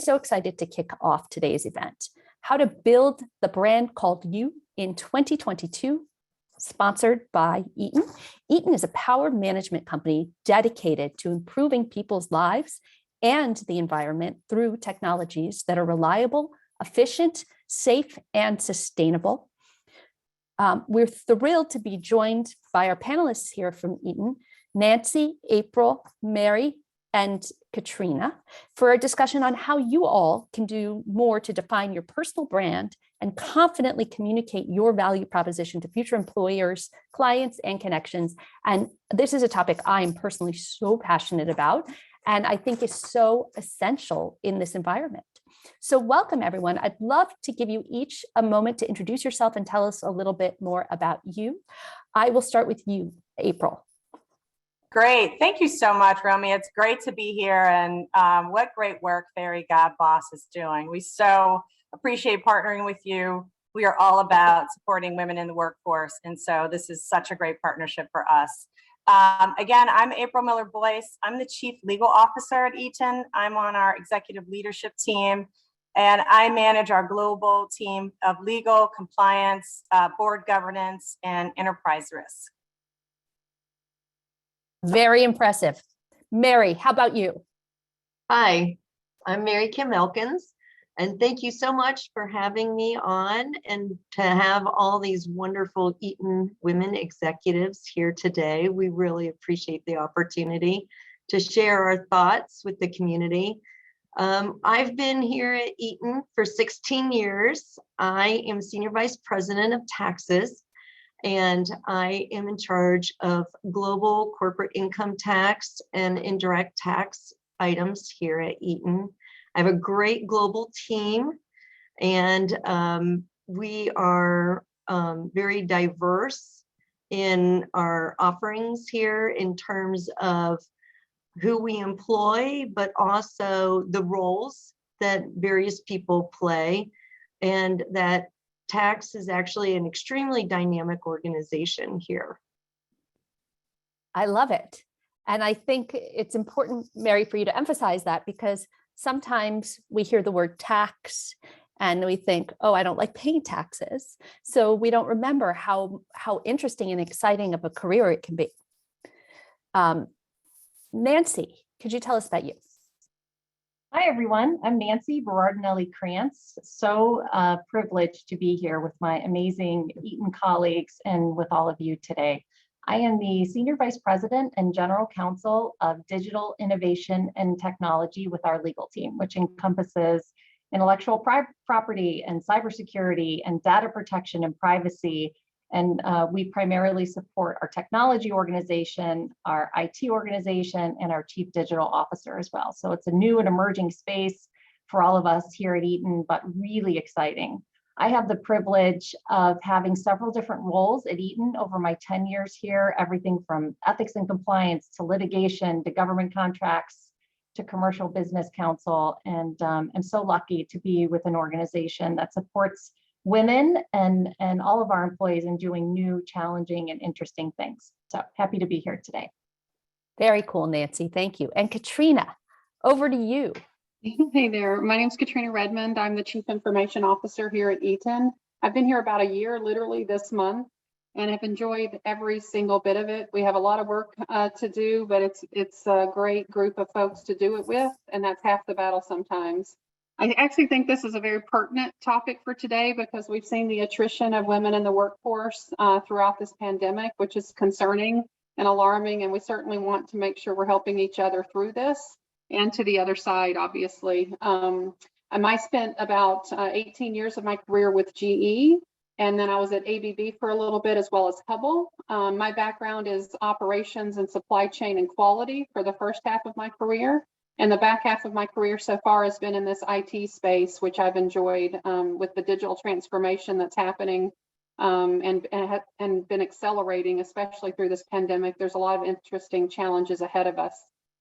so excited to kick off today's event, How to Build the Brand Called You in 2022, sponsored by Eaton. Eaton is a power management company dedicated to improving people's lives and the environment through technologies that are reliable, efficient, safe, and sustainable. We're thrilled to be joined by our panelists here from Eaton, Nancy, April, Mary, and Katrina, for a discussion on how you all can do more to define your personal brand and confidently communicate your value proposition to future employers, clients, and connections. And this is a topic I'm personally so passionate about, and I think is so essential in this environment. So welcome, everyone. I'd love to give you each a moment to introduce yourself and tell us a little bit more about you. I will start with you, April. Great. Thank you so much, Romy. It's great to be here, and what great work Fairy God Boss is doing. We so appreciate partnering with you. We are all about supporting women in the workforce, and so this is such a great partnership for us. Again, I'm April Miller Boise. I'm the Chief Legal Officer at Eaton. I'm on our executive leadership team, and I manage our global team of legal, compliance, board governance, and enterprise risk. Very impressive. Mary, how about you? Hi, I'm Mary Kim Elkins, and thank you so much for having me on and to have all these wonderful Eaton women executives here today. We really appreciate the opportunity to share our thoughts with the community. I've been here at Eaton for 16 years. I am Senior Vice President of Taxes, and I am in charge of global corporate income tax and indirect tax items here at Eaton. I have a great global team, and we are very diverse in our offerings here in terms of who we employ, but also the roles that various people play, and that tax is actually an extremely dynamic organization here. I love it. And I think it's important, Mary, for you to emphasize that, because sometimes we hear the word tax and we think, oh, I don't like paying taxes. So we don't remember how interesting and exciting of a career it can be. Nancy, could you tell us about you? Hi, everyone. I'm Nancy Berardinelli-Krantz. So privileged to be here with my amazing Eaton colleagues and with all of you today. I am the Senior Vice President and General Counsel of Digital Innovation and Technology with our legal team, which encompasses intellectual property and cybersecurity and data protection and privacy. And we primarily support our technology organization, our IT organization, and our chief digital officer as well. So it's a new and emerging space for all of us here at Eaton, but really exciting. I have the privilege of having several different roles at Eaton over my 10 years here, everything from ethics and compliance to litigation to government contracts to commercial business counsel. And I'm so lucky to be with an organization that supports women and all of our employees in doing new, challenging, and interesting things. So happy to be here today. Very cool, Nancy. Thank you. And Katrina, over to you. Hey there. My name is Katrina Redmond. I'm the Chief Information Officer here at Eaton. I've been here about a year, literally this month, and have enjoyed every single bit of it. We have a lot of work to do, but it's a great group of folks to do it with, and that's half the battle sometimes. I actually think this is a very pertinent topic for today because we've seen the attrition of women in the workforce throughout this pandemic, which is concerning and alarming, and we certainly want to make sure we're helping each other through this and to the other side, obviously. I spent about 18 years of my career with GE, and then I was at ABB for a little bit as well as Hubble. My background is operations and supply chain and quality for the first half of my career. And the back half of my career so far has been in this IT space, which I've enjoyed with the digital transformation that's happening and been accelerating, especially through this pandemic. There's a lot of interesting challenges ahead of us.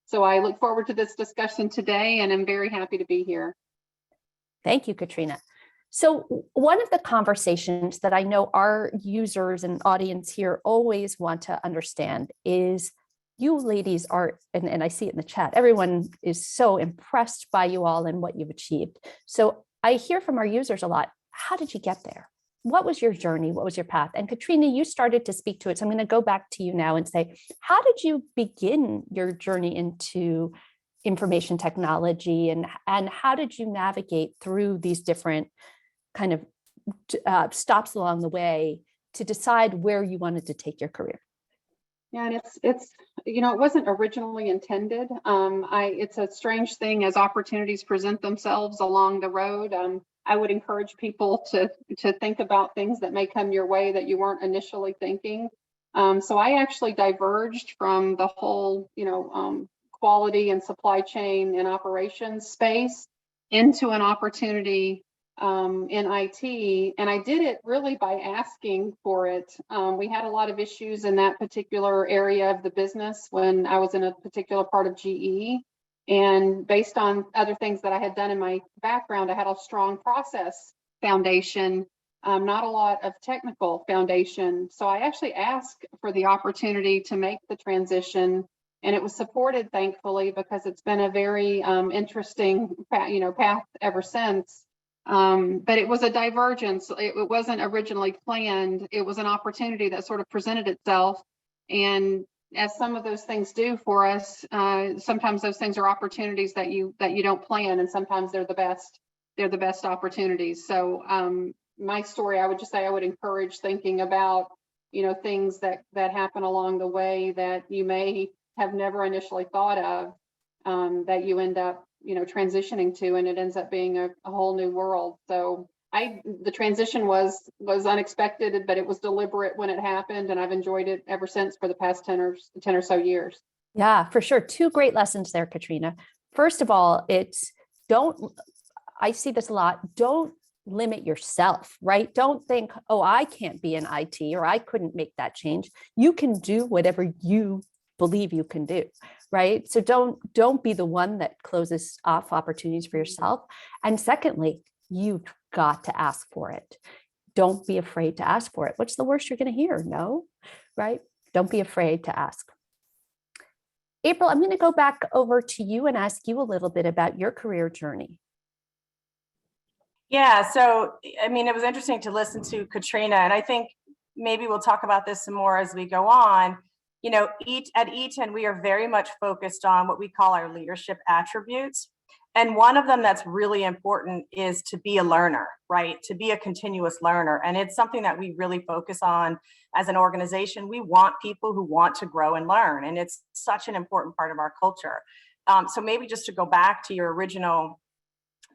So I look forward to this discussion today, and I'm very happy to be here. Thank you, Katrina. So one of the conversations that I know our users and audience here always want to understand is you ladies are, and I see it in the chat, everyone is so impressed by you all and what you've achieved. So I hear from our users a lot, how did you get there? What was your journey? What was your path? And Katrina, you started to speak to it. So I'm going to go back to you now and say, how did you begin your journey into information technology, and how did you navigate through these different kind of stops along the way to decide where you wanted to take your career? Yeah, and it's you know, it wasn't originally intended. It's a strange thing as opportunities present themselves along the road. I would encourage people to think about things that may come your way that you weren't initially thinking. So I actually diverged from the whole, quality and supply chain and operations space into an opportunity in IT, and I did it really by asking for it. We had a lot of issues in that particular area of the business when I was in a particular part of GE, and based on other things that I had done in my background, I had a strong process foundation, not a lot of technical foundation. So I actually asked for the opportunity to make the transition, and it was supported, thankfully, because it's been a very interesting path ever since. But it was a divergence. It wasn't originally planned. It was an opportunity that sort of presented itself. And as some of those things do for us, sometimes those things are opportunities that you don't plan, and sometimes they're the best. They're the best opportunities. So my story, I would just say I would encourage thinking about things that happen along the way that you may have never initially thought of, that you end up transitioning to, and it ends up being a whole new world. So the transition was unexpected, but it was deliberate when it happened, and I've enjoyed it ever since for the past 10 or so years. Yeah, for sure. Two great lessons there, Katrina. First of all, I see this a lot, don't limit yourself, right? Don't think, oh, I can't be in IT, or I couldn't make that change. You can do whatever you believe you can do, right? So don't be the one that closes off opportunities for yourself. And secondly, you've got to ask for it. Don't be afraid to ask for it. What's the worst you're going to hear? No, right? Don't be afraid to ask. April, I'm going to go back over to you and ask you a little bit about your career journey. Yeah, so it was interesting to listen to Katrina, and I think maybe we'll talk about this some more as we go on. At Eaton, we are very much focused on what we call our leadership attributes. And one of them that's really important is to be a learner, right? To be a continuous learner. And it's something that we really focus on as an organization. We want people who want to grow and learn. And it's such an important part of our culture. So maybe just to go back to your original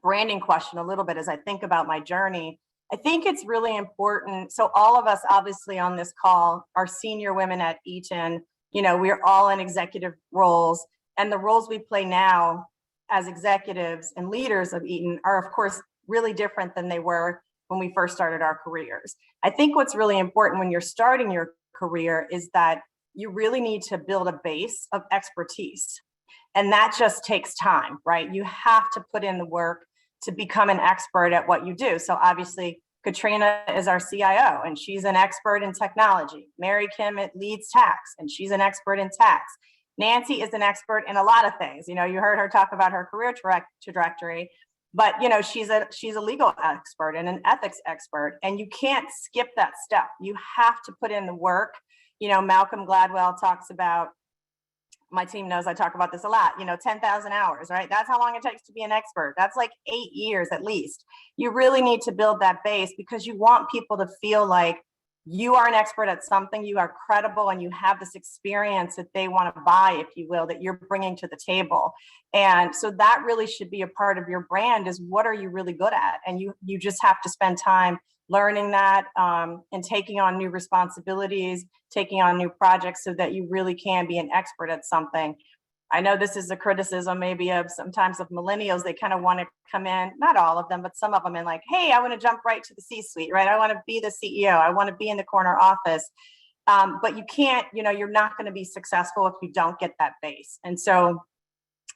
branding question a little bit, as I think about my journey, I think it's really important. So all of us obviously on this call are senior women at Eaton. We're all in executive roles, and the roles we play now as executives and leaders of Eaton are of course really different than they were when we first started our careers. I think what's really important when you're starting your career is that you really need to build a base of expertise. And that just takes time, right? You have to put in the work to become an expert at what you do. So obviously, Katrina is our CIO, and she's an expert in technology. Mary Kim leads tax, and she's an expert in tax. Nancy is an expert in a lot of things. You heard her talk about her career trajectory, but she's a legal expert and an ethics expert, and you can't skip that step. You have to put in the work. Malcolm Gladwell talks about, my team knows I talk about this a lot, 10,000 hours, right? That's how long it takes to be an expert. That's like 8 years at least. You really need to build that base because you want people to feel like you are an expert at something, you are credible, and you have this experience that they want to buy, if you will, that you're bringing to the table. And so that really should be a part of your brand, is what are you really good at? And you just have to spend time learning that, and taking on new responsibilities, taking on new projects so that you really can be an expert at something. I know this is a criticism maybe of sometimes of millennials. They kind of want to come in, not all of them, but some of them, in like, hey, I want to jump right to the C-suite, right? I want to be the CEO. I want to be in the corner office. But you can't, you're not going to be successful if you don't get that base. And so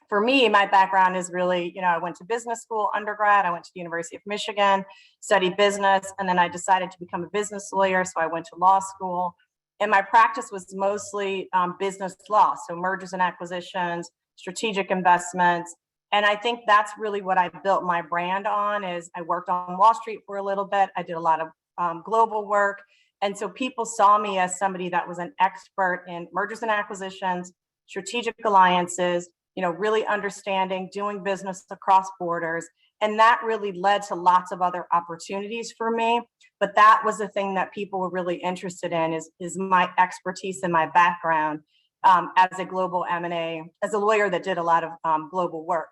for me, my background is really, I went to business school, undergrad. I went to the University of Michigan, studied business, and then I decided to become a business lawyer. So I went to law school. And my practice was mostly business law, so mergers and acquisitions, strategic investments. And I think that's really what I built my brand on. Is I worked on Wall Street for a little bit. I did a lot of global work. And so people saw me as somebody that was an expert in mergers and acquisitions, strategic alliances, really understanding doing business across borders. And that really led to lots of other opportunities for me. But that was the thing that people were really interested in is my expertise and my background as a global M&A, as a lawyer that did a lot of global work.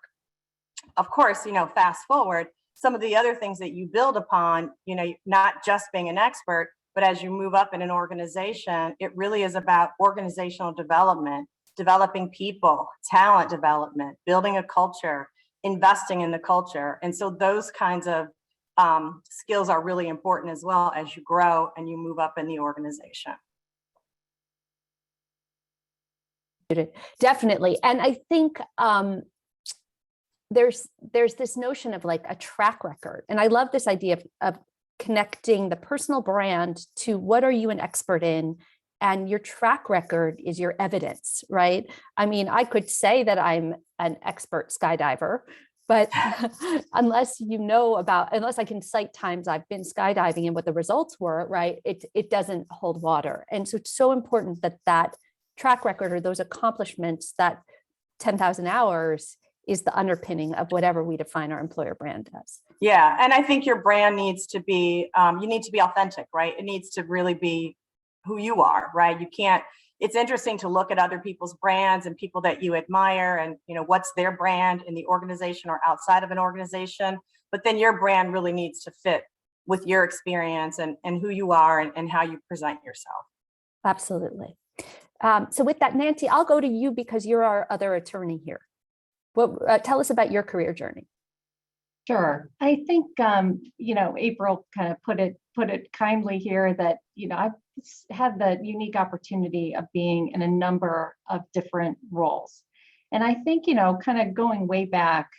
Of course, fast forward, some of the other things that you build upon, not just being an expert, but as you move up in an organization, it really is about organizational development, developing people, talent development, building a culture, investing in the culture. And so those kinds of skills are really important as well as you grow and you move up in the organization. Definitely. And I think there's this notion of like a track record. And I love this idea of connecting the personal brand to what are you an expert in, and your track record is your evidence, right? I mean, I could say that I'm an expert skydiver, but unless I can cite times I've been skydiving and what the results were, right, it doesn't hold water. And so it's so important that track record or those accomplishments, that 10,000 hours is the underpinning of whatever we define our employer brand as. Yeah, and I think your brand needs to be, you need to be authentic, right? It needs to really be who you are, right? You can't, it's interesting to look at other people's brands and people that you admire and, what's their brand in the organization or outside of an organization, but then your brand really needs to fit with your experience and who you are and how you present yourself. Absolutely. So with that, Nancy, I'll go to you because you're our other attorney here. Tell us about your career journey. Sure. I think, April kind of put it kindly here that, I've had the unique opportunity of being in a number of different roles. And I think, kind of going way back,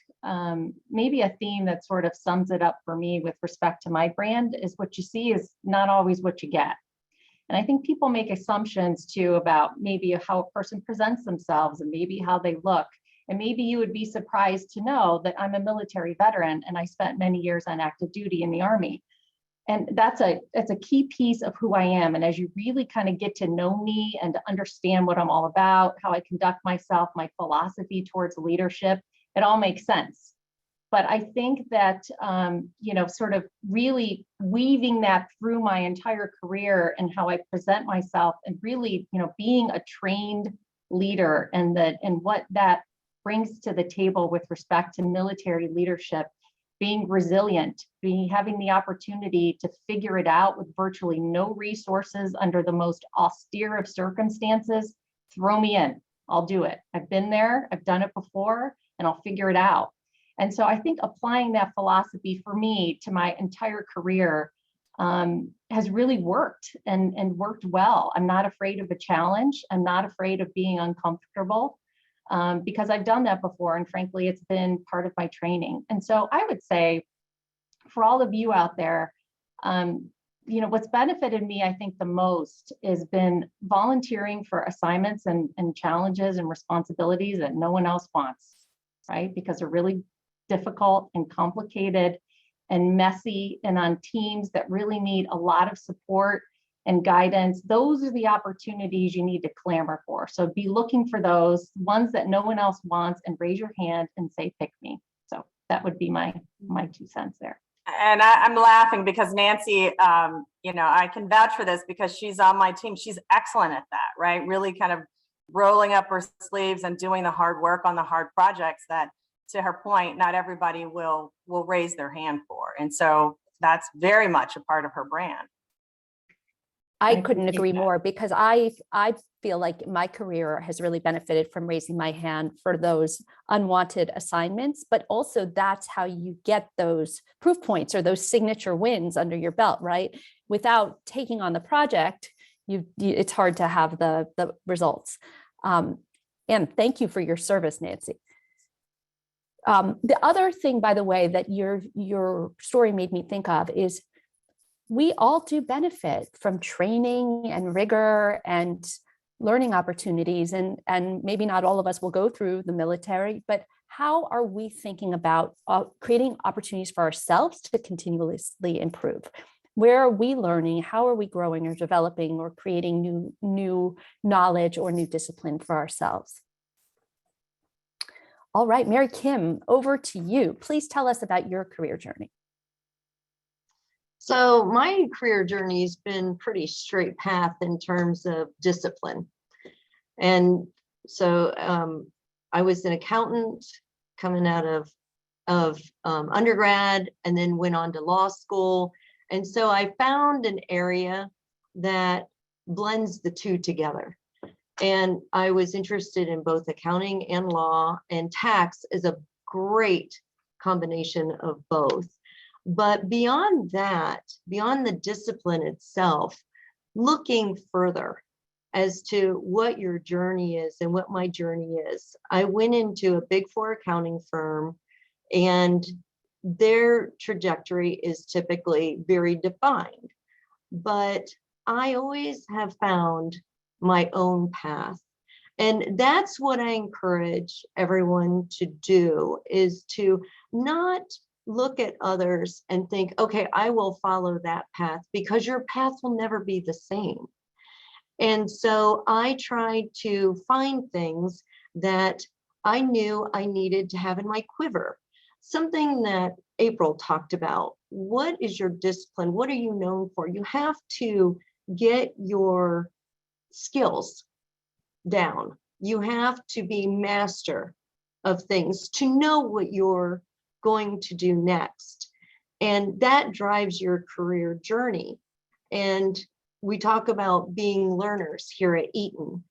maybe a theme that sort of sums it up for me with respect to my brand is what you see is not always what you get. And I think people make assumptions too about maybe how a person presents themselves and maybe how they look. And maybe you would be surprised to know that I'm a military veteran and I spent many years on active duty in the Army. And that's a key piece of who I am. And as you really kind of get to know me and to understand what I'm all about, how I conduct myself, my philosophy towards leadership, it all makes sense. But I think that, sort of really weaving that through my entire career and how I present myself and really, being a trained leader and what that brings to the table with respect to military leadership, being resilient, having the opportunity to figure it out with virtually no resources under the most austere of circumstances. Throw me in, I'll do it. I've been there, I've done it before, and I'll figure it out. And so I think applying that philosophy for me to my entire career has really worked and worked well. I'm not afraid of a challenge. I'm not afraid of being uncomfortable. Because I've done that before, and frankly, it's been part of my training. And so I would say, for all of you out there, what's benefited me, I think the most has been volunteering for assignments and challenges and responsibilities that no one else wants, right? Because they're really difficult and complicated and messy and on teams that really need a lot of support and guidance. Those are the opportunities you need to clamor for. So be looking for those ones that no one else wants and raise your hand and say, pick me. So that would be my 2 cents there. And I'm laughing because Nancy, I can vouch for this because she's on my team. She's excellent at that, right? Really kind of rolling up her sleeves and doing the hard work on the hard projects that, to her point, not everybody will raise their hand for. And so that's very much a part of her brand. I couldn't agree more, because I feel like my career has really benefited from raising my hand for those unwanted assignments, but also that's how you get those proof points or those signature wins under your belt, right? Without taking on the project, it's hard to have the results. And thank you for your service, Nancy. The other thing, by the way, that your story made me think of is we all do benefit from training and rigor and learning opportunities. And maybe not all of us will go through the military, but how are we thinking about creating opportunities for ourselves to continuously improve? Where are we learning? How are we growing or developing or creating new knowledge or new discipline for ourselves? All right, Mary Kim, over to you. Please tell us about your career journey. So my career journey has been pretty straight path in terms of discipline. And so I was an accountant coming out of undergrad and then went on to law school. And so I found an area that blends the two together. And I was interested in both accounting and law, and tax is a great combination of both. But beyond that, beyond the discipline itself, looking further as to what your journey is and what my journey is, I went into a Big Four accounting firm, and their trajectory is typically very defined. But I always have found my own path. And that's what I encourage everyone to do, is to not look at others and think, okay, I will follow that path, because your path will never be the same. And so I tried to find things that I knew I needed to have in my quiver. Something that April talked about. What is your discipline? What are you known for? You have to get your skills down. You have to be master of things to know what you're going to do next. And that drives your career journey. And we talk about being learners here at Eaton.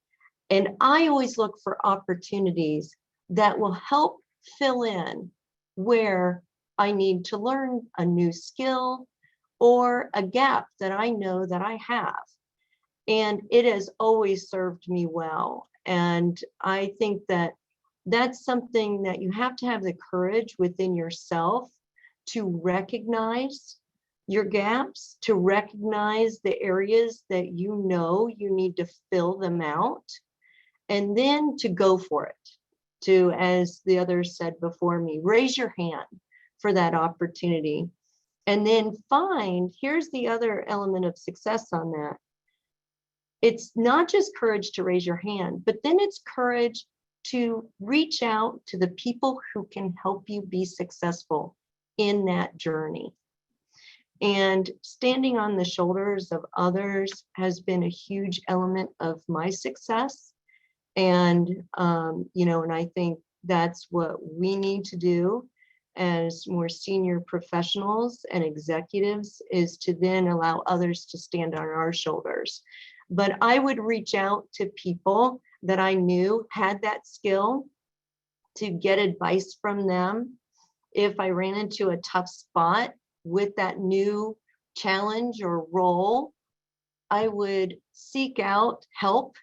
And I always look for opportunities that will help fill in where I need to learn a new skill or a gap that I know that I have. And it has always served me well. And I think that that's something that you have to have the courage within yourself to recognize your gaps, to recognize the areas that you know you need to fill them out, and then to go for it. To, as the others said before me, raise your hand for that opportunity. And then find, here's the other element of success on that. It's not just courage to raise your hand, but then it's courage to reach out to the people who can help you be successful in that journey. And standing on the shoulders of others has been a huge element of my success. And, and I think that's what we need to do as more senior professionals and executives, is to then allow others to stand on our shoulders. But I would reach out to people that I knew had that skill to get advice from them. If I ran into a tough spot with that new challenge or role, I would seek out help.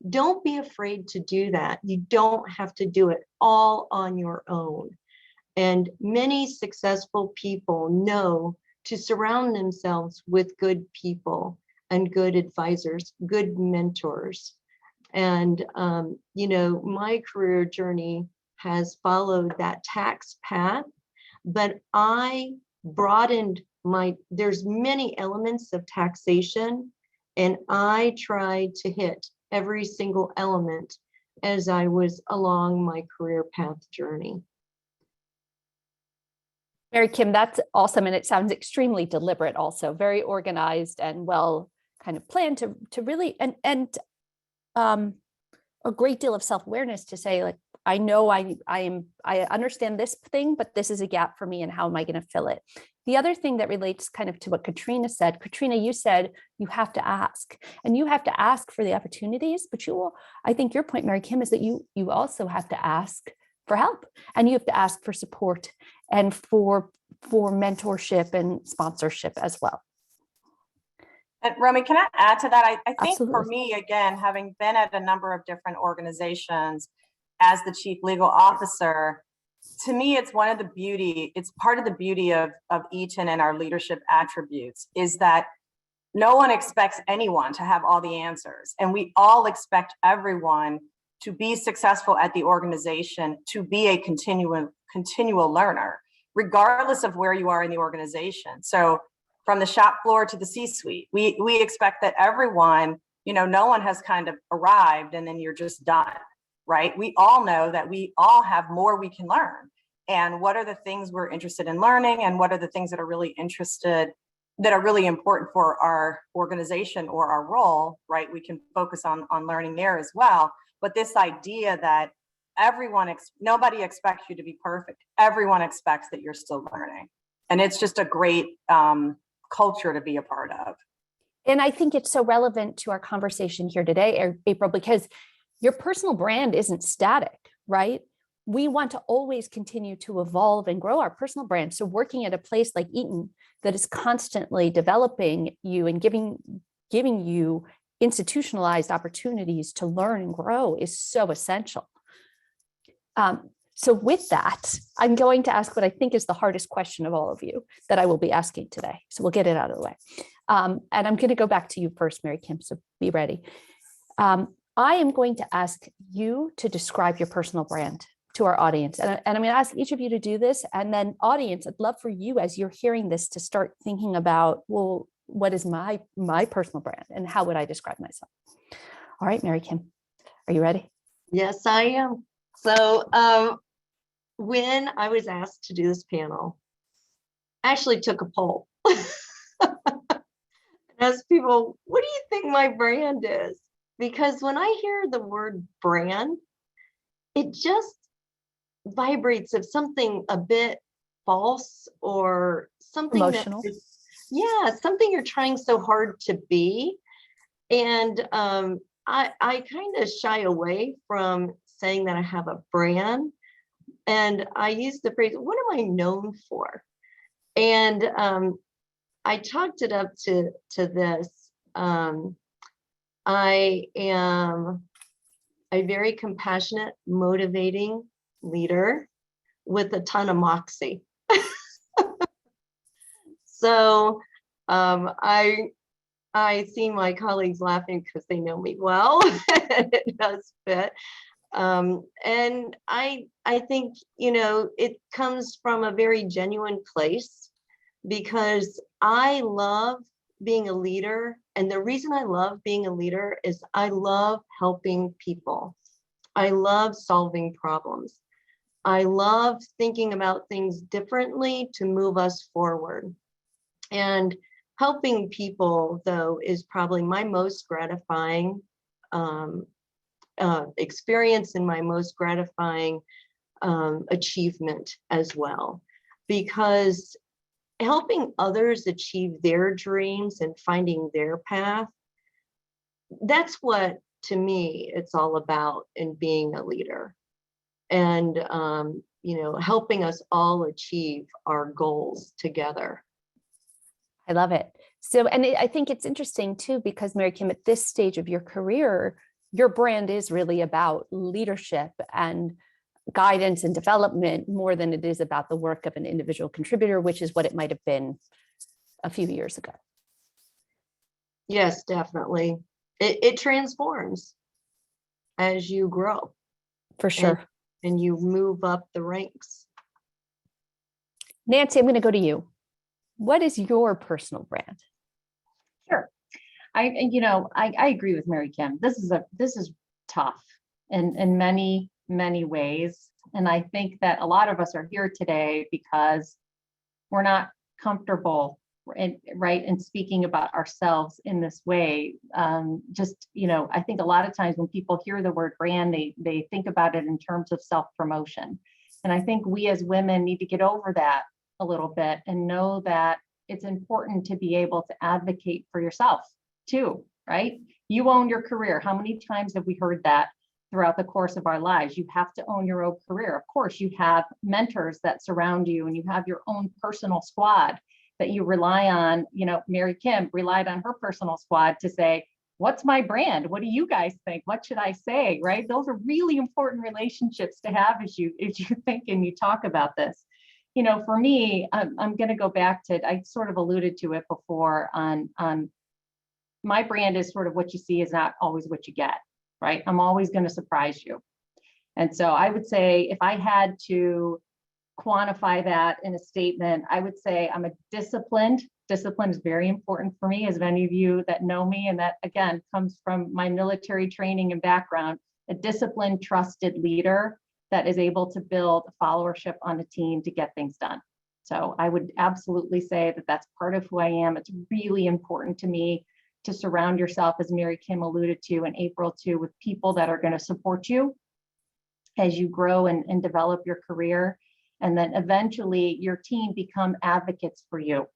Don't be afraid to do that. You don't have to do it all on your own. And many successful people know to surround themselves with good people and good advisors, good mentors. And, my career journey has followed that tax path, but I broadened there's many elements of taxation, and I tried to hit every single element as I was along my career path journey. Mary Kim, that's awesome. And it sounds extremely deliberate, also very organized and well kind of planned to really, and a great deal of self-awareness to say, like, I know I understand this thing, but this is a gap for me, and how am I going to fill it? The other thing that relates kind of to what Katrina said, Katrina, you said you have to ask, and you have to ask for the opportunities, but I think your point, Mary Kim, is that you also have to ask for help, and you have to ask for support and for mentorship and sponsorship as well. And Romy, can I add to that? I think Absolutely. For me, again, having been at a number of different organizations as the chief legal officer, to me, it's part of the beauty of Eaton and our leadership attributes is that no one expects anyone to have all the answers. And we all expect everyone to be successful at the organization, to be a continual learner, regardless of where you are in the organization. So from the shop floor to the C-suite, we expect that everyone, no one has kind of arrived and then you're just done, right? We all know that we all have more we can learn. And what are the things we're interested in learning, and what are the things that are really important for our organization or our role, right? We can focus on learning there as well. But this idea that nobody expects you to be perfect. Everyone expects that you're still learning. And it's just a great culture to be a part of. And I think it's so relevant to our conversation here today, April, because your personal brand isn't static, right? We want to always continue to evolve and grow our personal brand. So working at a place like Eaton that is constantly developing you and giving you institutionalized opportunities to learn and grow is so essential. So with that, I'm going to ask what I think is the hardest question of all of you that I will be asking today. So we'll get it out of the way. And I'm going to go back to you first, Mary Kim, so be ready. I am going to ask you to describe your personal brand to our audience. And I'm going to ask each of you to do this. And then audience, I'd love for you, as you're hearing this, to start thinking about, well, what is my personal brand and how would I describe myself? All right, Mary Kim, are you ready? Yes, I am. So when I was asked to do this panel, I actually took a poll. Asked people, what do you think my brand is? Because when I hear the word brand, it just vibrates of something a bit false or something emotional. Something you're trying so hard to be. And I kind of shy away from saying that I have a brand. And I use the phrase, what am I known for? And I talked it up to this. I am a very compassionate, motivating leader with a ton of moxie. So I see my colleagues laughing because they know me well. It does fit. And I think, it comes from a very genuine place because I love being a leader. And the reason I love being a leader is I love helping people. I love solving problems. I love thinking about things differently to move us forward. And helping people, though, is probably my most gratifying experience and my most gratifying achievement as well. Because helping others achieve their dreams and finding their path, that's what, to me, it's all about in being a leader. And, helping us all achieve our goals together. I love it. So, and I think it's interesting too, because Mary Kim, at this stage of your career, your brand is really about leadership and guidance and development more than it is about the work of an individual contributor, which is what it might have been a few years ago. Yes, definitely. It transforms as you grow. For sure. And you move up the ranks. Nancy, I'm going to go to you. What is your personal brand? Sure. I agree with Mary Kim. This is tough in many, many ways. And I think that a lot of us are here today because we're not comfortable in speaking about ourselves in this way. I think a lot of times when people hear the word brand, they think about it in terms of self-promotion. And I think we as women need to get over that a little bit and know that it's important to be able to advocate for yourself too, right? You own your career. How many times have we heard that throughout the course of our lives? You have to own your own career. Of course, you have mentors that surround you and you have your own personal squad that you rely on. Mary Kim relied on her personal squad to say, what's my brand? What do you guys think? What should I say? Right? Those are really important relationships to have as you think and you talk about this. You know, for me, I'm going to go back to, I sort of alluded to it before on my brand is sort of what you see is not always what you get, right? I'm always going to surprise you. And so I would say if I had to quantify that in a statement, I would say I'm a discipline is very important for me, as many of you that know me, and that again comes from my military training and background, a disciplined, trusted leader that is able to build a followership on a team to get things done. So I would absolutely say that that's part of who I am. It's really important to me to surround yourself, as Mary Kim alluded to and April too, with people that are going to support you as you grow and develop your career. And then eventually your team become advocates for you.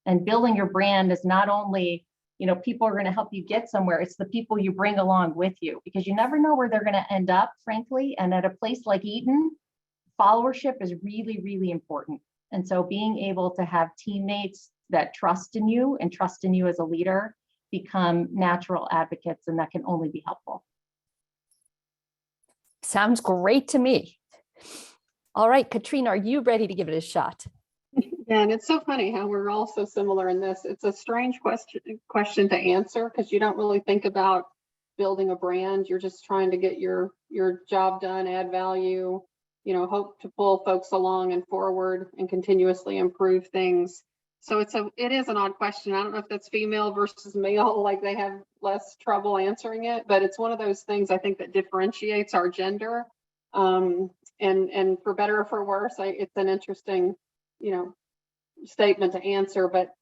And building your brand is not only, you know, people are going to help you get somewhere, it's the people you bring along with you, because you never know where they're going to end up, frankly. And at a place like Eaton, followership is really, really important. And so being able to have teammates that trust in you and trust in you as a leader become natural advocates, and that can only be helpful. Sounds great to me. All right, Katrina, are you ready to give it a shot? Yeah, and it's so funny how we're all so similar in this. It's a strange question to answer because you don't really think about building a brand. You're just trying to get your job done, add value, you know, hope to pull folks along and forward and continuously improve things. So it is an odd question. I don't know if that's female versus male, like they have less trouble answering it, but it's one of those things I think that differentiates our gender. And for better or for worse, it's an interesting, you know, statement to answer. But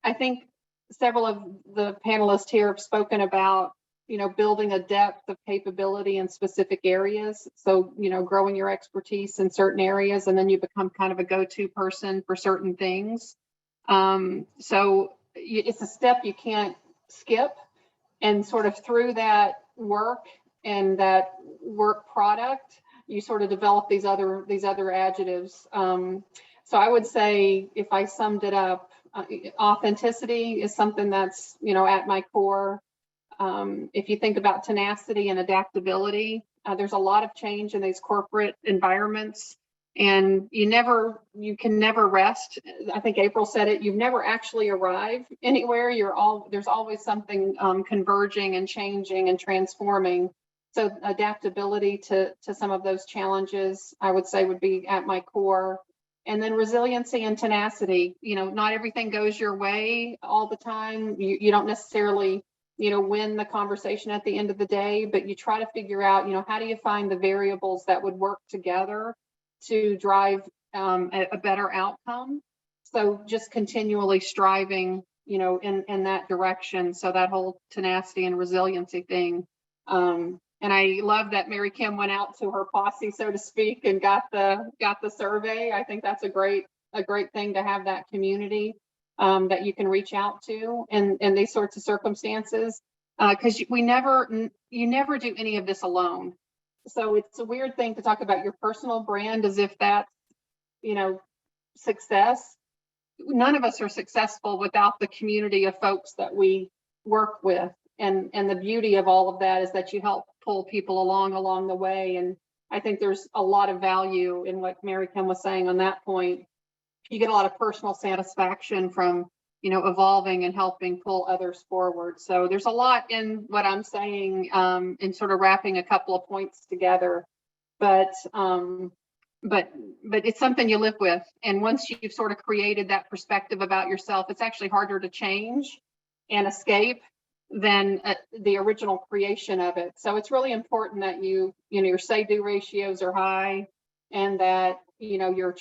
I think several of the panelists here have spoken about, you know, building a depth of capability in specific areas. So, you know, growing your expertise in certain areas, and then you become kind of a go-to person for certain things. So it's a step you can't skip, and sort of through that work and that work product, you sort of develop these other adjectives. So I would say, if I summed it up, authenticity is something that's, you know, at my core. If you think about tenacity and adaptability, there's a lot of change in these corporate environments, and you can never rest. I think April said it, you've never actually arrived anywhere. There's always something converging and changing and transforming. So adaptability to some of those challenges, I would say, would be at my core. And then resiliency and tenacity. You know, not everything goes your way all the time. You don't necessarily, you know, win the conversation at the end of the day, but you try to figure out, you know, how do you find the variables that would work together to drive a better outcome. So just continually striving, you know, in that direction. So that whole tenacity and resiliency thing. And I love that Mary Kim went out to her posse, so to speak, and got the survey. I think that's a great thing to have that community that you can reach out to in these sorts of circumstances, because you never do any of this alone. So it's a weird thing to talk about your personal brand as if that's, you know, success. None of us are successful without the community of folks that we work with. And the beauty of all of that is that you help pull people along the way. And I think there's a lot of value in what Mary Kim was saying on that point. You get a lot of personal satisfaction from, you know, evolving and helping pull others forward. So there's a lot in what I'm saying, in sort of wrapping a couple of points together. But it's something you live with. And once you've sort of created that perspective about yourself, it's actually harder to change and escape than the original creation of it. So it's really important that you know, your say-do ratios are high, and that, you know, your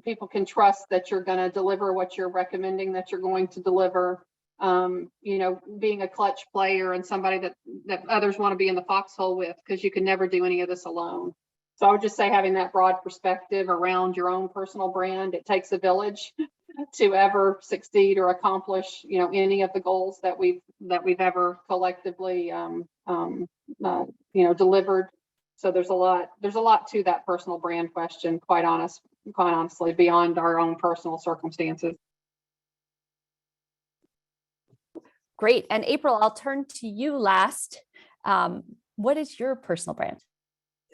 people can trust that you're going to deliver what you're recommending that you're going to deliver. You know, being a clutch player and somebody that others want to be in the foxhole with, because you can never do any of this alone. So I would just say, having that broad perspective around your own personal brand, it takes a village to ever succeed or accomplish, you know, any of the goals that we've ever collectively, you know, delivered. So there's a lot to that personal brand question, quite honestly, beyond our own personal circumstances. Great. And April, I'll turn to you last. What is your personal brand?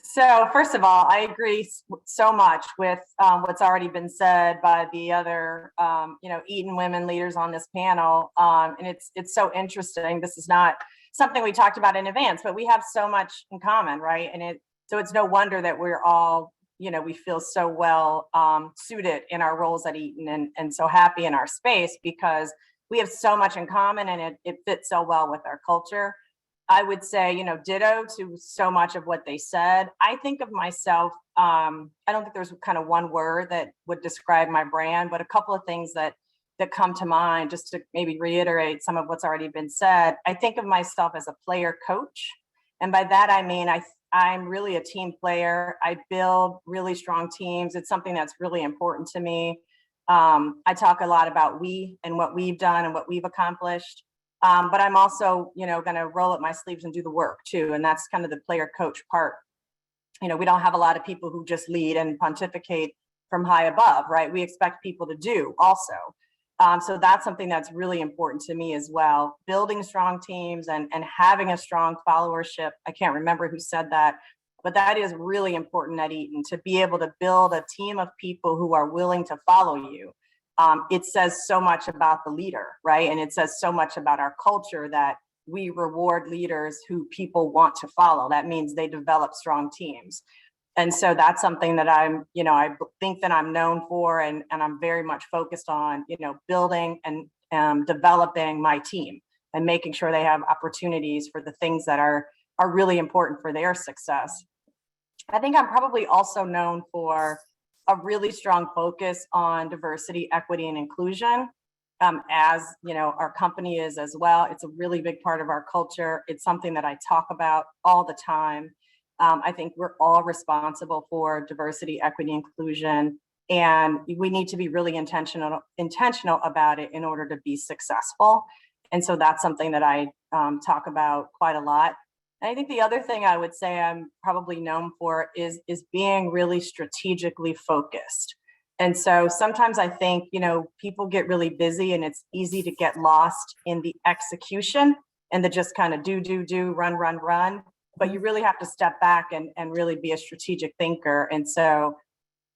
So first of all, I agree so much with what's already been said by the other, Eaton women leaders on this panel. And it's so interesting. This is not something we talked about in advance, but we have so much in common, right? And so it's no wonder that we're all, we feel so well suited in our roles at Eaton and so happy in our space because we have so much in common and it fits so well with our culture. I would say, ditto to so much of what they said. I think of myself, I don't think there's kind of one word that would describe my brand, but a couple of things that come to mind, just to maybe reiterate some of what's already been said. I think of myself as a player coach. And by that, I mean, I'm really a team player. I build really strong teams. It's something that's really important to me. I talk a lot about we and what we've done and what we've accomplished. But I'm also, going to roll up my sleeves and do the work too. And that's kind of the player coach part. We don't have a lot of people who just lead and pontificate from high above, right? We expect people to do also. So that's something that's really important to me as well. Building strong teams and having a strong followership. I can't remember who said that, but that is really important at Eaton, to be able to build a team of people who are willing to follow you. It says so much about the leader, right? And it says so much about our culture that we reward leaders who people want to follow. That means they develop strong teams. And so that's something that I think that I'm known for, and I'm very much focused on, building and developing my team and making sure they have opportunities for the things that are really important for their success. I think I'm probably also known for a really strong focus on diversity, equity, and inclusion, as our company is as well. It's a really big part of our culture. It's something that I talk about all the time. I think we're all responsible for diversity, equity, inclusion, and we need to be really intentional about it in order to be successful. And so that's something that I talk about quite a lot. And I think the other thing I would say I'm probably known for is being really strategically focused. And so sometimes I think, people get really busy and it's easy to get lost in the execution and the just kind of do, run. But you really have to step back and really be a strategic thinker. And so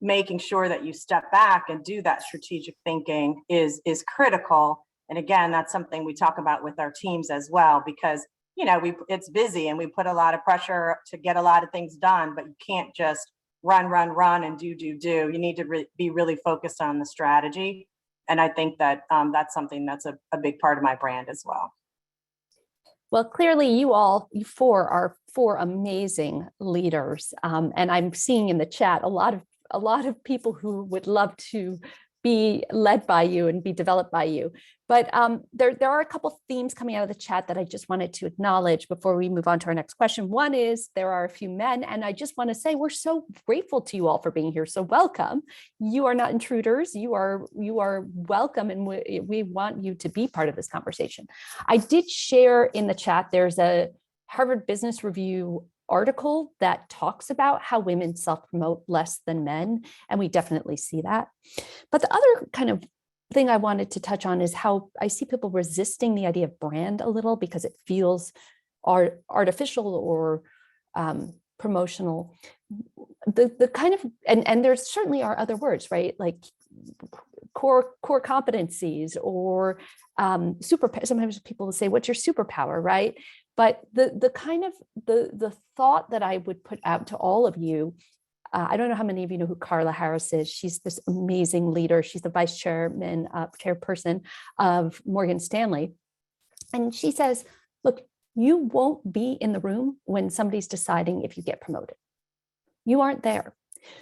making sure that you step back and do that strategic thinking is critical. And again, that's something we talk about with our teams as well, because it's busy and we put a lot of pressure to get a lot of things done, but you can't just run and do. You need to be really focused on the strategy. And I think that that's something that's a big part of my brand as well. Well, clearly you four are four amazing leaders. And I'm seeing in the chat a lot of people who would love to be led by you and be developed by you. But there are a couple themes coming out of the chat that I just wanted to acknowledge before we move on to our next question. One is there are a few men, and I just want to say we're so grateful to you all for being here. So welcome. You are not intruders. You are welcome, and we want you to be part of this conversation. I did share in the chat, there's a Harvard Business Review article that talks about how women self-promote less than men, and we definitely see that. But the other kind of thing I wanted to touch on is how I see people resisting the idea of brand a little because it feels artificial or promotional. The kind of, and there certainly are other words, right? Like core competencies or sometimes people will say, what's your superpower, right? But the kind of the thought that I would put out to all of you, I don't know how many of you know who Carla Harris is. She's this amazing leader. She's the vice chairperson of Morgan Stanley. And she says, look, you won't be in the room when somebody's deciding if you get promoted. You aren't there.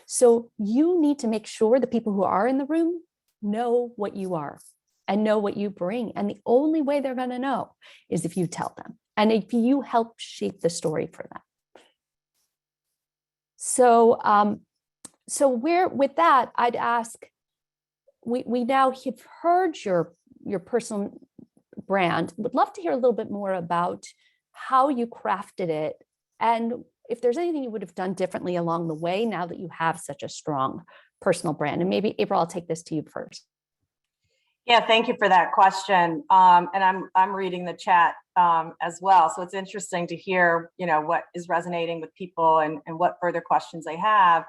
So you need to make sure the people who are in the room know what you are and know what you bring. And the only way they're going to know is if you tell them and if you help shape the story for them. So, with that, I'd ask, we now have heard your personal brand. Would love to hear a little bit more about how you crafted it and if there's anything you would have done differently along the way now that you have such a strong personal brand. And maybe April, I'll take this to you first. Yeah, thank you for that question. And I'm reading the chat as well. So it's interesting to hear, what is resonating with people and what further questions they have.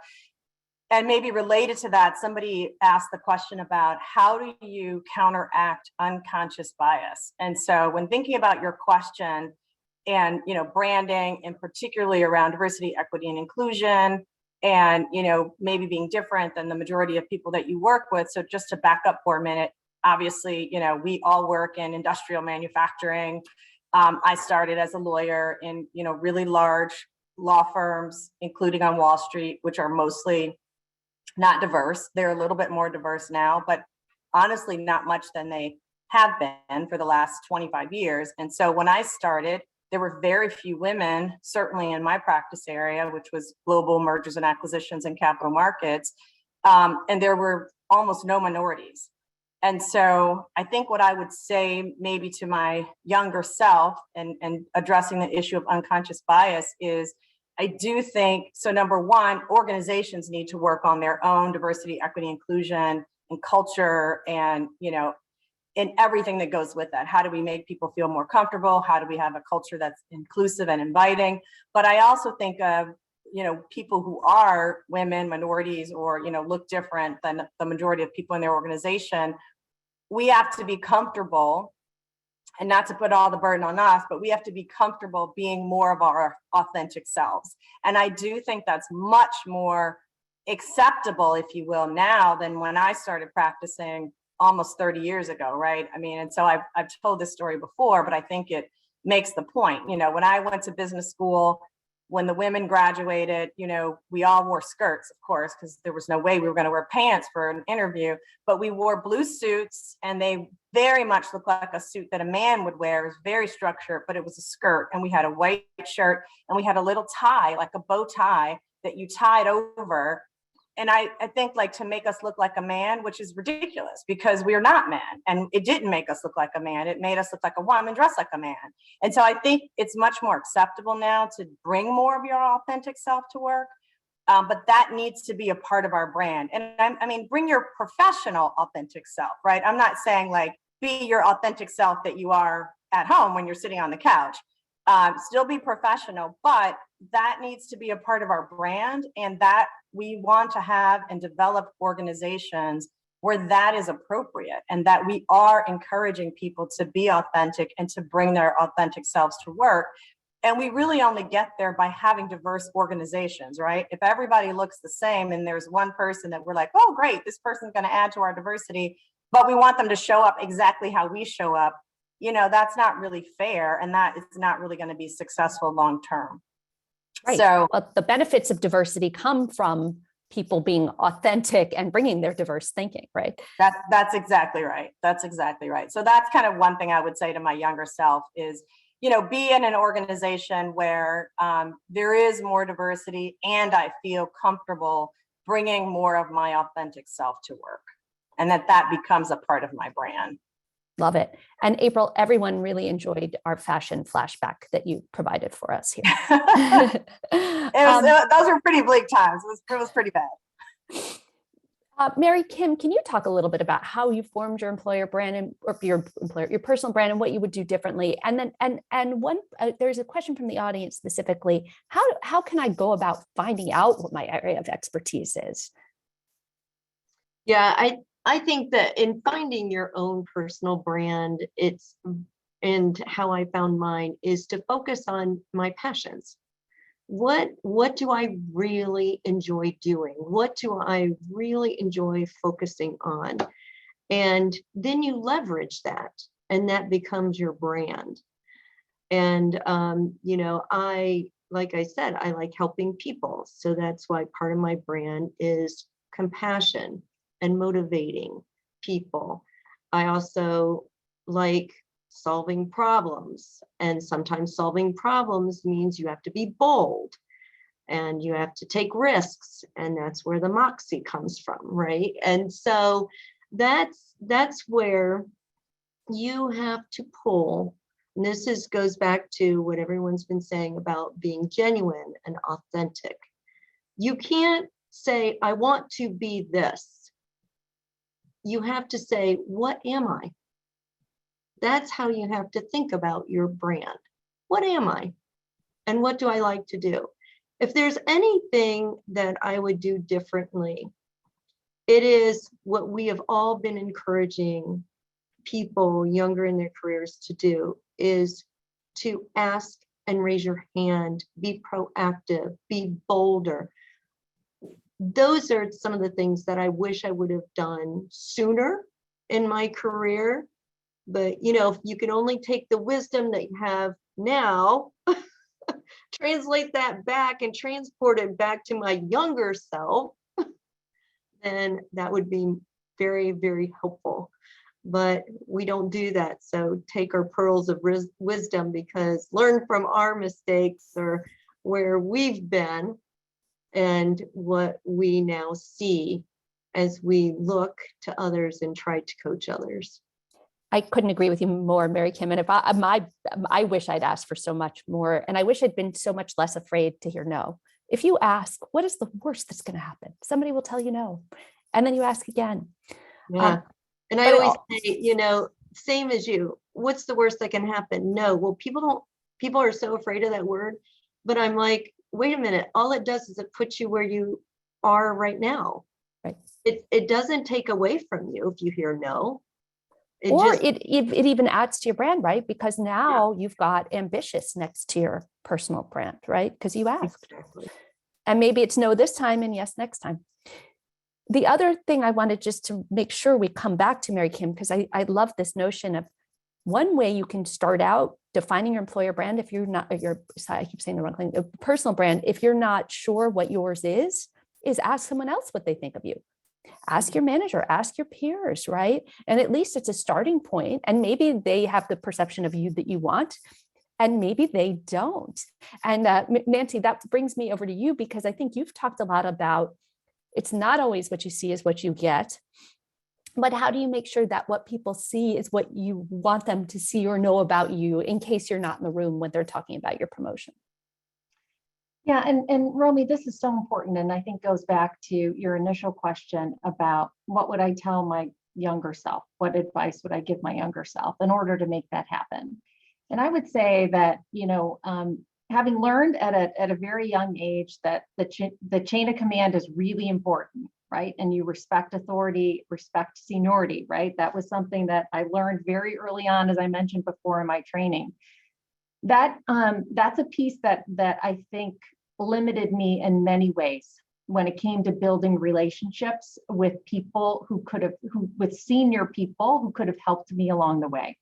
And maybe related to that, somebody asked the question about how do you counteract unconscious bias? And so when thinking about your question and, branding, and particularly around diversity, equity, and inclusion, and, maybe being different than the majority of people that you work with. So just to back up for a minute, obviously, we all work in industrial manufacturing. I started as a lawyer in, really large law firms, including on Wall Street, which are mostly not diverse. They're a little bit more diverse now, but honestly, not much than they have been for the last 25 years. And so when I started, there were very few women, certainly in my practice area, which was global mergers and acquisitions and capital markets. And there were almost no minorities. And so I think what I would say maybe to my younger self and addressing the issue of unconscious bias is, I do think, so number one, organizations need to work on their own diversity, equity, inclusion, and culture, and, in everything that goes with that. How do we make people feel more comfortable? How do we have a culture that's inclusive and inviting? But I also think of, people who are women, minorities, or, look different than the majority of people in their organization. We have to be comfortable, and not to put all the burden on us, but we have to be comfortable being more of our authentic selves. And I do think that's much more acceptable, if you will, now than when I started practicing almost 30 years ago, right? I mean, and so I've told this story before, but I think it makes the point. When I went to business school, when the women graduated, we all wore skirts, of course, because there was no way we were going to wear pants for an interview, but we wore blue suits, and they very much looked like a suit that a man would wear. It was very structured, but it was a skirt, and we had a white shirt, and we had a little tie, like a bow tie that you tied over. And I think, like, to make us look like a man, which is ridiculous because we're not men, and it didn't make us look like a man. It made us look like a woman dressed like a man. And so I think it's much more acceptable now to bring more of your authentic self to work. But that needs to be a part of our brand. And I mean, bring your professional authentic self, right? I'm not saying like be your authentic self that you are at home when you're sitting on the couch. Still be professional, but that needs to be a part of our brand, and that we want to have and develop organizations where that is appropriate, and that we are encouraging people to be authentic and to bring their authentic selves to work. And we really only get there by having diverse organizations, right? If everybody looks the same and there's one person that we're like, oh, great, this person's going to add to our diversity, but we want them to show up exactly how we show up, that's not really fair, and that is not really going to be successful long term. Right. So, well, the benefits of diversity come from people being authentic and bringing their diverse thinking, right? That's exactly right. That's exactly right. So that's kind of one thing I would say to my younger self is, be in an organization where there is more diversity, and I feel comfortable bringing more of my authentic self to work, and that becomes a part of my brand. Love it. And April, everyone really enjoyed our fashion flashback that you provided for us here. Those were pretty bleak times. It was pretty bad. Mary Kim, can you talk a little bit about how you formed your employer brand or your personal brand, and what you would do differently? And then, there's a question from the audience specifically. How can I go about finding out what my area of expertise is? Yeah, I think that in finding your own personal brand, and how I found mine is to focus on my passions. What do I really enjoy doing? What do I really enjoy focusing on? And then you leverage that, and that becomes your brand. And, like I said, I like helping people. So that's why part of my brand is compassion and motivating people. I also like solving problems, and sometimes solving problems means you have to be bold and you have to take risks, and that's where the moxie comes from, right? And so that's where you have to pull, and this goes back to what everyone's been saying about being genuine and authentic. You can't say, I want to be this, you have to say, what am I? That's how you have to think about your brand. What am I? And what do I like to do? If there's anything that I would do differently, it is what we have all been encouraging people younger in their careers to do, is to ask and raise your hand, be proactive, be bolder. Those are some of the things that I wish I would have done sooner in my career. But, you know, if you can only take the wisdom that you have now, translate that back and transport it back to my younger self, then that would be very, very helpful. But we don't do that. So take our pearls of wisdom, because learn from our mistakes or where we've been and what we now see as we look to others and try to coach others. I couldn't agree with you more, Mary Kim. And if I wish I'd asked for so much more, and I wish I'd been so much less afraid to hear no. If you ask, what is the worst that's going to happen? Somebody will tell you no. And then you ask again. Yeah. And I always say, you know, same as you, what's the worst that can happen? No. Well, people are so afraid of that word, but I'm like, wait a minute. All it does is it puts you where you are right now. Right. It doesn't take away from you if you hear no. It even adds to your brand, right? Because now you've got ambitious next to your personal brand, right? Because you asked. Exactly. And maybe it's no this time and yes next time. The other thing I wanted just to make sure we come back to, Mary Kim, because I love this notion of one way you can start out defining your employer brand. If you're not, I keep saying the wrong thing, a personal brand, if you're not sure what yours is ask someone else what they think of you. Ask your manager, ask your peers, right? And at least it's a starting point. And maybe they have the perception of you that you want, and maybe they don't. And Nancy, that brings me over to you, because I think you've talked a lot about it's not always what you see is what you get, but how do you make sure that what people see is what you want them to see or know about you, in case you're not in the room when they're talking about your promotion? Yeah, and Romy, this is so important, and I think goes back to your initial question about what would I tell my younger self? What advice would I give my younger self in order to make that happen? And I would say that, you know, having learned at a very young age that the chain of command is really important, right? And you respect authority, respect seniority, right? That was something that I learned very early on, as I mentioned before in my training. That's a piece that I think limited me in many ways when it came to building relationships with people with senior people who could have helped me along the way.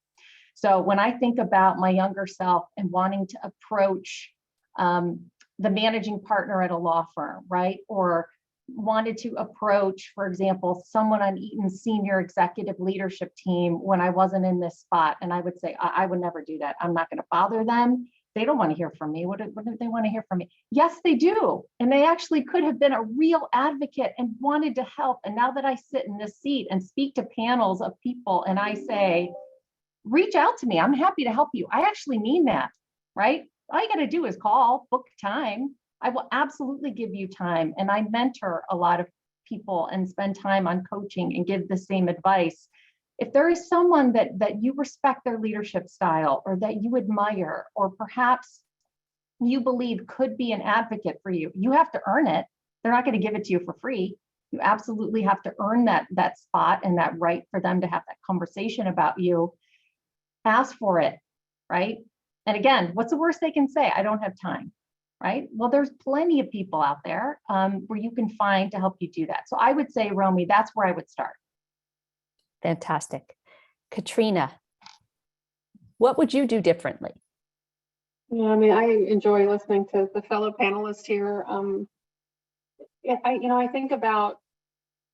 So when I think about my younger self and wanting to approach the managing partner at a law firm, right? Or wanted to approach, for example, someone on Eaton's senior executive leadership team when I wasn't in this spot. And I would say, I would never do that. I'm not going to bother them. They don't want to hear from me. What do they want to hear from me? Yes, they do. And they actually could have been a real advocate and wanted to help. And now that I sit in this seat and speak to panels of people and I say, reach out to me, I'm happy to help you. I actually mean that, right? All you got to do is call, book time. I will absolutely give you time. And I mentor a lot of people and spend time on coaching and give the same advice. If there is someone that you respect their leadership style, or that you admire, or perhaps you believe could be an advocate for you, you have to earn it. They're not going to give it to you for free. You absolutely have to earn that spot and that right for them to have that conversation about you. Ask for it, right? And again, what's the worst they can say? I don't have time. Right? Well, there's plenty of people out there where you can find to help you do that. So I would say, Romy, that's where I would start. Fantastic. Katrina, what would you do differently? Yeah, I mean, I enjoy listening to the fellow panelists here. I think about,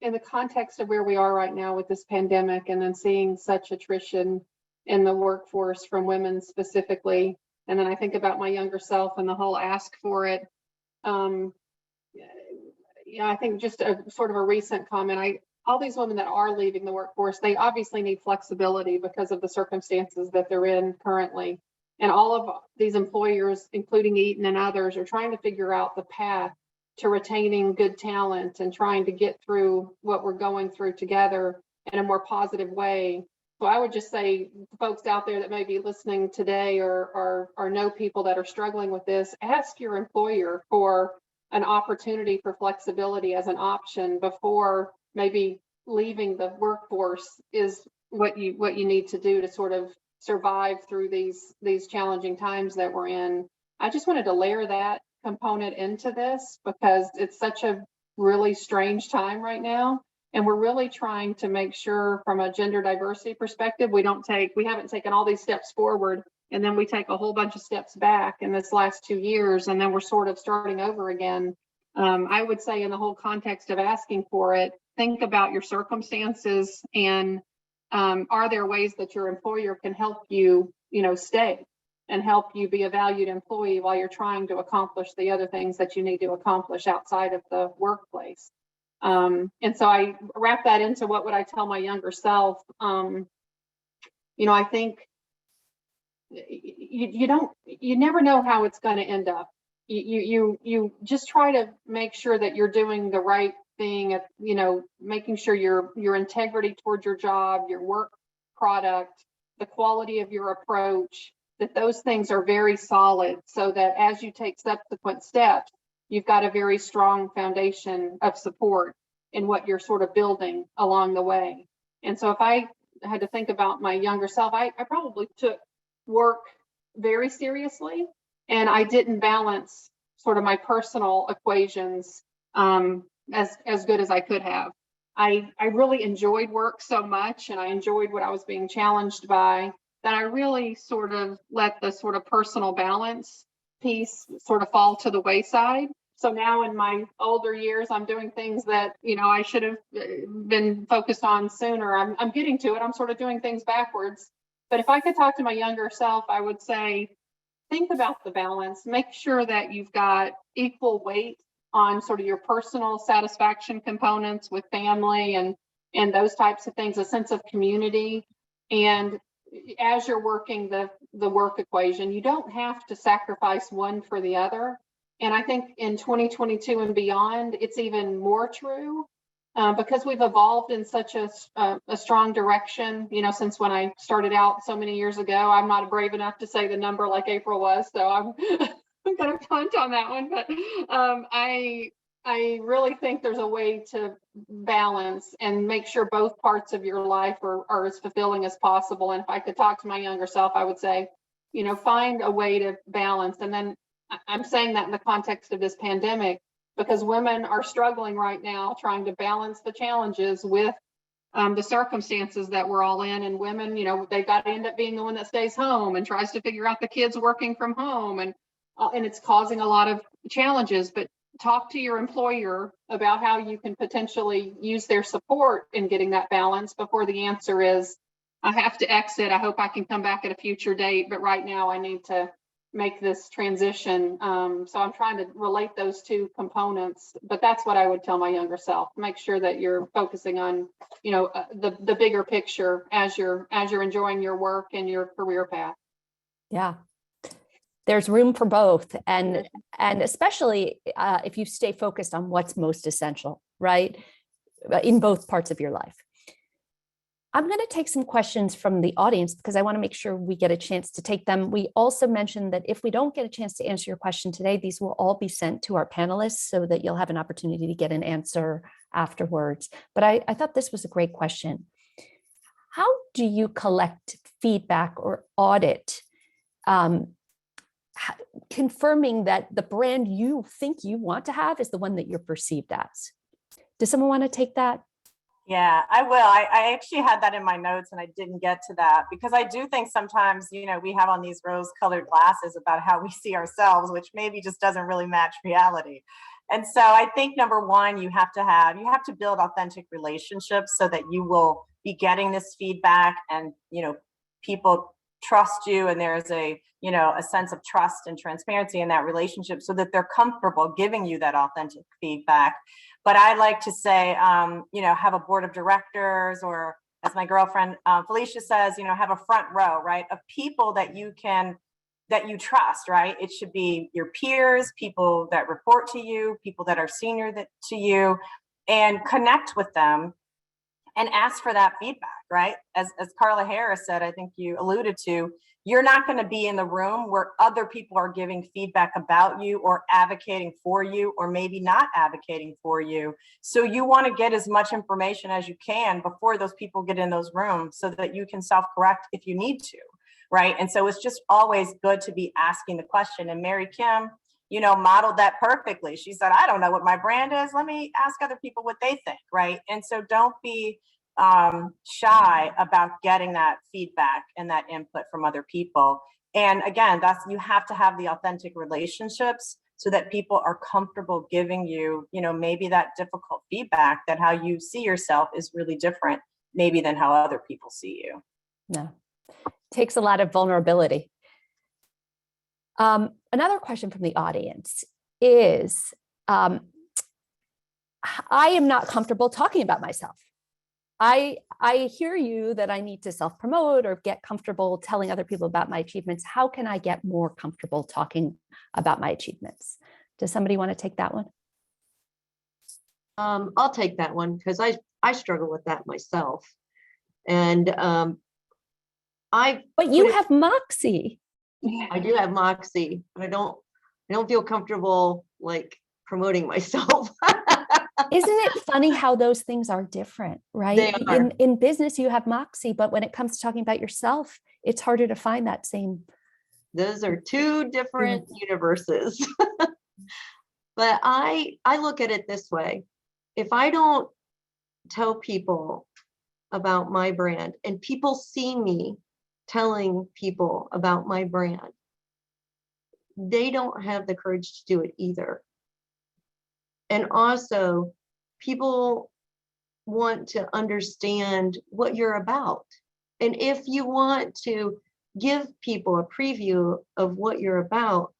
in the context of where we are right now with this pandemic, and then seeing such attrition in the workforce from women specifically. And then I think about my younger self and the whole ask for it. I think just a sort of a recent comment, all these women that are leaving the workforce, they obviously need flexibility because of the circumstances that they're in currently. And all of these employers, including Eaton and others, are trying to figure out the path to retaining good talent and trying to get through what we're going through together. in a more positive way. So I would just say, folks out there that may be listening today or know people that are struggling with this, ask your employer for an opportunity for flexibility as an option before maybe leaving the workforce is what you need to do to sort of survive through these challenging times that we're in. I just wanted to layer that component into this because it's such a really strange time right now. And we're really trying to make sure from a gender diversity perspective, we haven't taken all these steps forward and then we take a whole bunch of steps back in this last 2 years and then we're sort of starting over again. I would say in the whole context of asking for it, think about your circumstances and are there ways that your employer can help you, stay and help you be a valued employee while you're trying to accomplish the other things that you need to accomplish outside of the workplace. And so I wrap that into what would I tell my younger self. I think you never know how it's going to end up. You just try to make sure that you're doing the right thing, making sure your integrity towards your job, your work product, the quality of your approach, that those things are very solid so that as you take subsequent steps, you've got a very strong foundation of support in what you're sort of building along the way. And so if I had to think about my younger self, I probably took work very seriously and I didn't balance sort of my personal equations as good as I could have. I really enjoyed work so much and I enjoyed what I was being challenged by that I really sort of let the sort of personal balance piece sort of fall to the wayside. So now in my older years, I'm doing things that, I should have been focused on sooner. I'm getting to it. I'm sort of doing things backwards. But if I could talk to my younger self, I would say, think about the balance. Make sure that you've got equal weight on sort of your personal satisfaction components with family and those types of things, a sense of community. And as you're working the work equation, you don't have to sacrifice one for the other. And I think in 2022 and beyond, it's even more true because we've evolved in such a strong direction, since when I started out so many years ago. I'm not brave enough to say the number like April was, so I'm going to punt on that one. But I really think there's a way to balance and make sure both parts of your life are as fulfilling as possible. And if I could talk to my younger self, I would say, find a way to balance. And then I'm saying that in the context of this pandemic, because women are struggling right now trying to balance the challenges with the circumstances that we're all in. And women, they've got to end up being the one that stays home and tries to figure out the kids working from home. And it's causing a lot of challenges. But talk to your employer about how you can potentially use their support in getting that balance before the answer is, I have to exit. I hope I can come back at a future date. But right now I need to make this transition. So I'm trying to relate those two components, but that's what I would tell my younger self. Make sure that you're focusing on, the bigger picture as you're enjoying your work and your career path. Yeah. There's room for both. And especially if you stay focused on what's most essential, right? In both parts of your life. I'm going to take some questions from the audience because I want to make sure we get a chance to take them. We also mentioned that if we don't get a chance to answer your question today, these will all be sent to our panelists so that you'll have an opportunity to get an answer afterwards. But I thought this was a great question. How do you collect feedback or audit, confirming that the brand you think you want to have is the one that you're perceived as? Does someone want to take that? Yeah, I will. I actually had that in my notes and I didn't get to that because I do think sometimes, we have on these rose-colored glasses about how we see ourselves, which maybe just doesn't really match reality. And so I think number one, you have to build authentic relationships so that you will be getting this feedback and, people trust you and there's a sense of trust and transparency in that relationship so that they're comfortable giving you that authentic feedback. But I like to say, have a board of directors, or as my girlfriend Felicia says, have a front row, right, of people that you trust, right? It should be your peers, people that report to you, people that are senior to you, and connect with them and ask for that feedback, right? As Carla Harris said, I think you alluded to, you're not going to be in the room where other people are giving feedback about you or advocating for you, or maybe not advocating for you. So you want to get as much information as you can before those people get in those rooms so that you can self-correct if you need to, right? And so it's just always good to be asking the question. And Mary Kim, modeled that perfectly. She said, I don't know what my brand is. Let me ask other people what they think, right? And so don't be shy about getting that feedback and that input from other people. And again, you have to have the authentic relationships so that people are comfortable giving you, maybe that difficult feedback, that how you see yourself is really different, maybe than how other people see you. No, takes a lot of vulnerability. Another question from the audience is, I am not comfortable talking about myself. I hear you that I need to self-promote or get comfortable telling other people about my achievements. How can I get more comfortable talking about my achievements? Does somebody want to take that one? I'll take that one because I struggle with that myself. And But you have moxie. I do have moxie, but I don't feel comfortable like promoting myself. Isn't it funny how those things are different, right? They are. In business, you have moxie, but when it comes to talking about yourself, it's harder to find that same. Those are two different universes. But I look at it this way. If I don't tell people about my brand and people see me telling people about my brand, they don't have the courage to do it either. And also, people want to understand what you're about. And if you want to give people a preview of what you're about,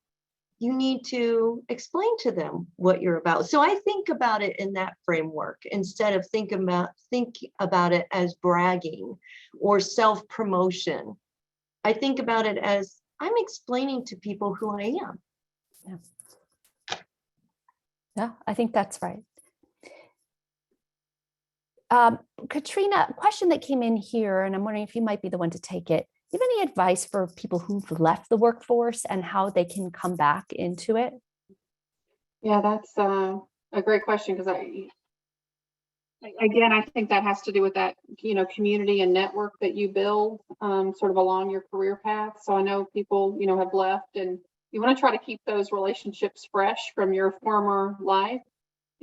you need to explain to them what you're about. So I think about it in that framework instead of think about it as bragging or self-promotion. I think about it as I'm explaining to people who I am. Yeah, I think that's right. Katrina, a question that came in here, and I'm wondering if you might be the one to take it. Do you have any advice for people who've left the workforce and how they can come back into it? Yeah, that's a great question, because I think that has to do with that, community and network that you build sort of along your career path. So I know people, have left, and you want to try to keep those relationships fresh from your former life.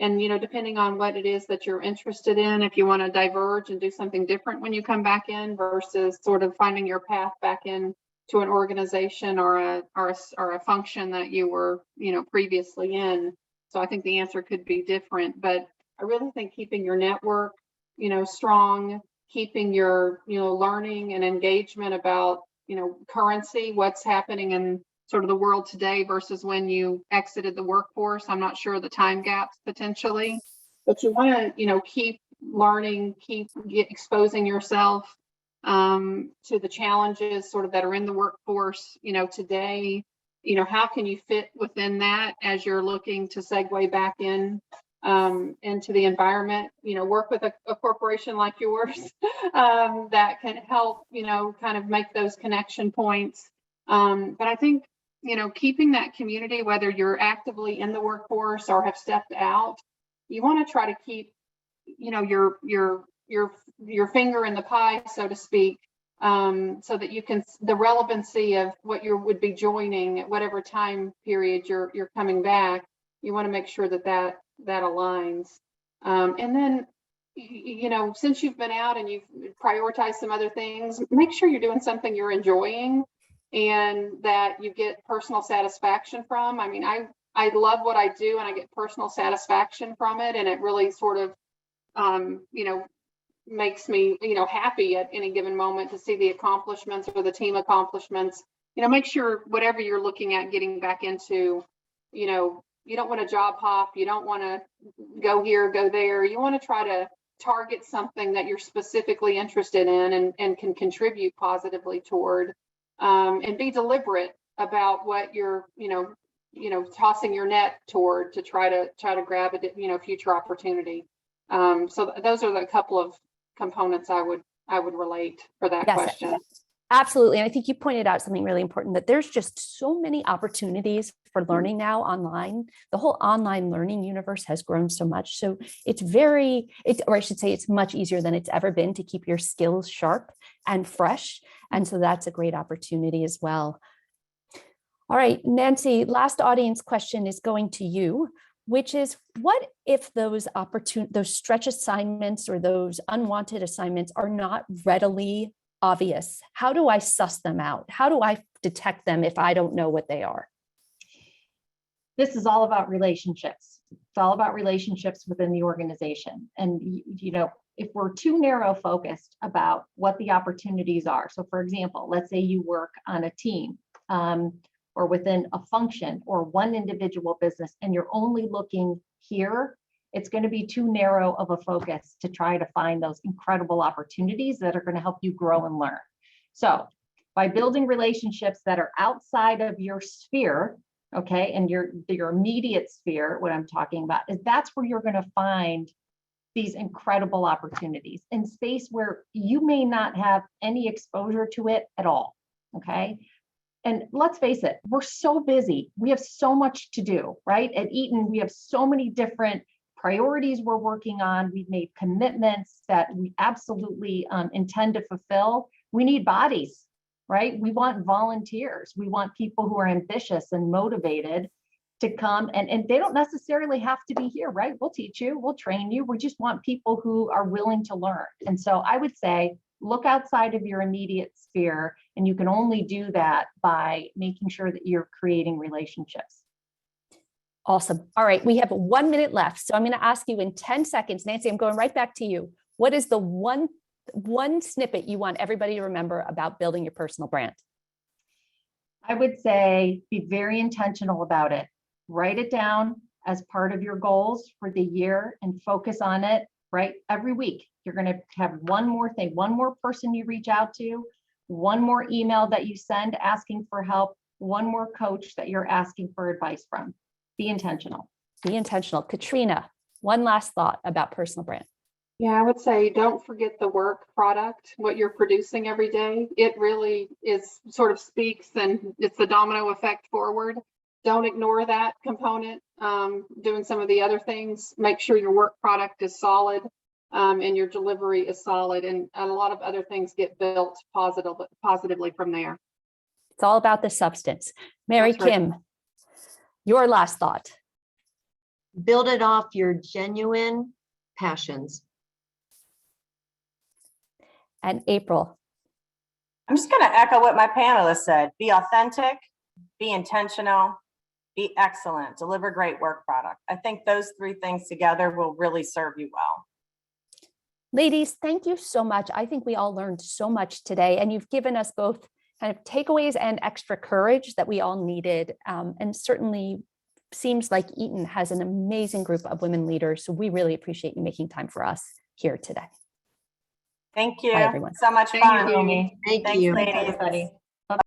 And, depending on what it is that you're interested in, if you want to diverge and do something different when you come back in versus sort of finding your path back in to an organization or a function that you were, previously in. So I think the answer could be different, but I really think keeping your network, strong, keeping your, learning and engagement about, currency, what's happening in sort of the world today versus when you exited the workforce. I'm not sure the time gaps potentially, but you want to, keep learning, keep exposing yourself to the challenges sort of that are in the workforce, today. How can you fit within that as you're looking to segue back in into the environment, work with a corporation like yours that can help, kind of make those connection points. But I think, keeping that community, whether you're actively in the workforce or have stepped out, you want to try to keep, your finger in the pie, so to speak, so that you can, the relevancy of what you would be joining at whatever time period you're coming back. You want to make sure that aligns. And then, since you've been out and you've prioritized some other things, make sure you're doing something you're enjoying and that you get personal satisfaction from. I mean, I love what I do and I get personal satisfaction from it. And it really sort of, makes me, happy at any given moment to see the accomplishments or the team accomplishments. Make sure whatever you're looking at getting back into, you don't want to job hop. You don't want to go here, go there. You want to try to target something that you're specifically interested in and can contribute positively toward, and be deliberate about what you're, tossing your net toward to try to grab a, future opportunity. So those are the couple of, components I would relate for that Yes, question. absolutely. And I think you pointed out something really important, that there's just so many opportunities for learning now online. The whole online learning universe has grown so much. So it's or I should say it's much easier than it's ever been to keep your skills sharp and fresh. And so that's a great opportunity as well. All right, Nancy, last audience question is going to you, which is, what if those stretch assignments or those unwanted assignments are not readily obvious? How do I suss them out? How do I detect them if I don't know what they are? This is all about relationships. It's all about relationships within the organization. And, you know, if we're too narrow focused about what the opportunities are. So for example, let's say you work on a team, or within a function or one individual business, and you're only looking here, it's going to be too narrow of a focus to try to find those incredible opportunities that are going to help you grow and learn. So by building relationships that are outside of your sphere, okay, and your immediate sphere, what I'm talking about is that's where you're going to find these incredible opportunities in space where you may not have any exposure to it at all, okay? And let's face it, we're so busy. We have so much to do, right? At Eaton, we have so many different priorities we're working on. We've made commitments that we absolutely intend to fulfill. We need bodies, right? We want volunteers. We want people who are ambitious and motivated to come, and they don't necessarily have to be here, right? We'll teach you, we'll train you. We just want people who are willing to learn. And so I would say, look outside of your immediate sphere, and you can only do that by making sure that you're creating relationships. Awesome. All right, we have 1 minute left. So I'm going to ask you in 10 seconds, Nancy, I'm going right back to you. What is the one snippet you want everybody to remember about building your personal brand? I would say be very intentional about it. Write it down as part of your goals for the year and focus on it, right? Every week, you're going to have one more thing, one more person you reach out to, one more email that you send asking for help, one more coach that you're asking for advice from. Be intentional. Be intentional. Katrina, one last thought about personal brand. Yeah, I would say don't forget the work product, what you're producing every day. It really is sort of speaks, and it's the domino effect forward. Don't ignore that component. Doing some of the other things, make sure your work product is solid and your delivery is solid, and a lot of other things get built positively from there. It's all about the substance. Mary That's right. Kim, your last thought. Build it off your genuine passions. And April. I'm just going to echo what my panelists said. Be authentic, be intentional, be excellent, deliver great work product. I think those three things together will really serve you well. Ladies, thank you so much. I think we all learned so much today, and you've given us both kind of takeaways and extra courage that we all needed. And certainly seems like Eaton has an amazing group of women leaders. So we really appreciate you making time for us here today. Thank you. Bye, everyone. So much Thank fun. you, Amy. Thank Thanks, you. ladies. Everybody.